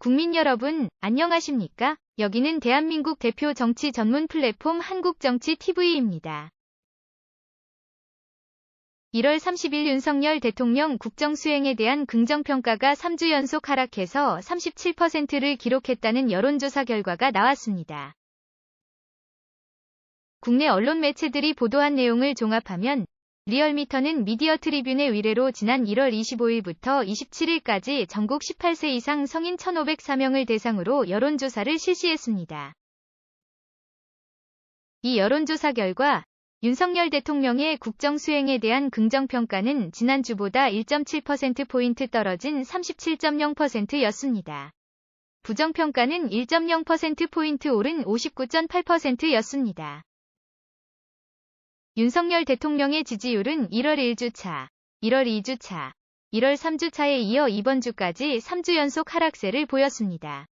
국민 여러분, 안녕하십니까? 여기는 대한민국 대표 정치 전문 플랫폼 한국정치TV입니다. 1월 30일 윤석열 대통령 국정수행에 대한 긍정평가가 3주 연속 하락해서 37%를 기록했다는 여론조사 결과가 나왔습니다. 국내 언론 매체들이 보도한 내용을 종합하면 리얼미터는 미디어 트리뷴의 의뢰로 지난 1월 25일부터 27일까지 전국 18세 이상 성인 1,504명을 대상으로 여론조사를 실시했습니다. 이 여론조사 결과 윤석열 대통령의 국정수행에 대한 긍정평가는 지난주보다 1.7%포인트 떨어진 37.0%였습니다. 부정평가는 1.0%포인트 오른 59.8%였습니다. 윤석열 대통령의 지지율은 1월 1주차, 1월 2주차, 1월 3주차에 이어 이번 주까지 3주 연속 하락세를 보였습니다.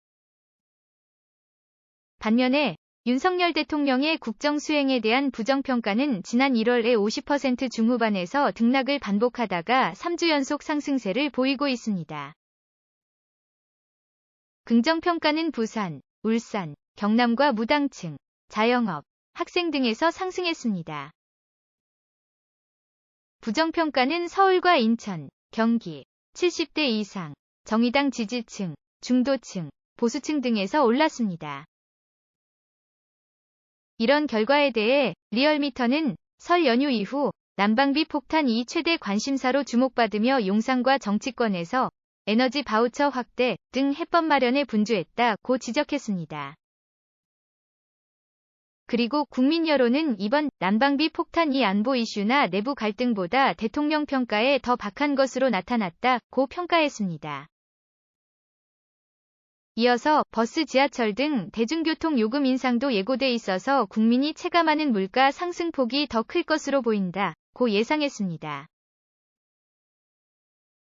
반면에 윤석열 대통령의 국정수행에 대한 부정평가는 지난 1월에 50% 중후반에서 등락을 반복하다가 3주 연속 상승세를 보이고 있습니다. 긍정평가는 부산, 울산, 경남과 무당층, 자영업, 학생 등에서 상승했습니다. 부정평가는 서울과 인천, 경기, 70대 이상, 정의당 지지층, 중도층, 보수층 등에서 올랐습니다. 이런 결과에 대해 리얼미터는 설 연휴 이후 난방비 폭탄이 최대 관심사로 주목받으며 용산과 정치권에서 에너지 바우처 확대 등 해법 마련에 분주했다고 지적했습니다. 그리고 국민 여론은 이번 난방비 폭탄 이 안보 이슈나 내부 갈등보다 대통령 평가에 더 박한 것으로 나타났다고 평가했습니다. 이어서 버스, 지하철 등 대중교통 요금 인상도 예고돼 있어서 국민이 체감하는 물가 상승폭이 더 클 것으로 보인다고 예상했습니다.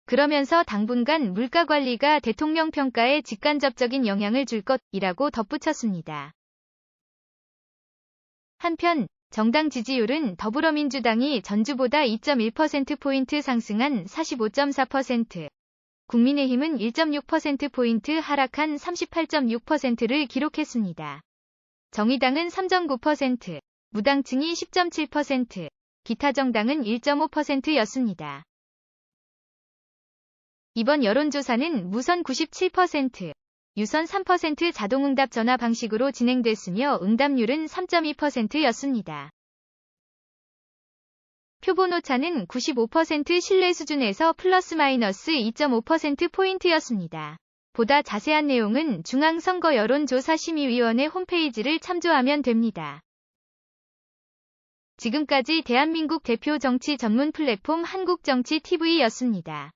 그러면서 당분간 물가 관리가 대통령 평가에 직간접적인 영향을 줄 것이라고 덧붙였습니다. 한편 정당 지지율은 더불어민주당이 전주보다 2.1%포인트 상승한 45.4%, 국민의힘은 1.6%포인트 하락한 38.6%를 기록했습니다. 정의당은 3.9%, 무당층이 10.7%, 기타 정당은 1.5%였습니다. 이번 여론조사는 무선 97%, 유선 3% 자동응답 전화 방식으로 진행됐으며 응답률은 3.2%였습니다. 표본 오차는 95% 신뢰 수준에서 플러스 마이너스 2.5%포인트였습니다. 보다 자세한 내용은 중앙선거 여론조사심의위원회 홈페이지를 참조하면 됩니다. 지금까지 대한민국 대표 정치 전문 플랫폼 한국정치TV였습니다.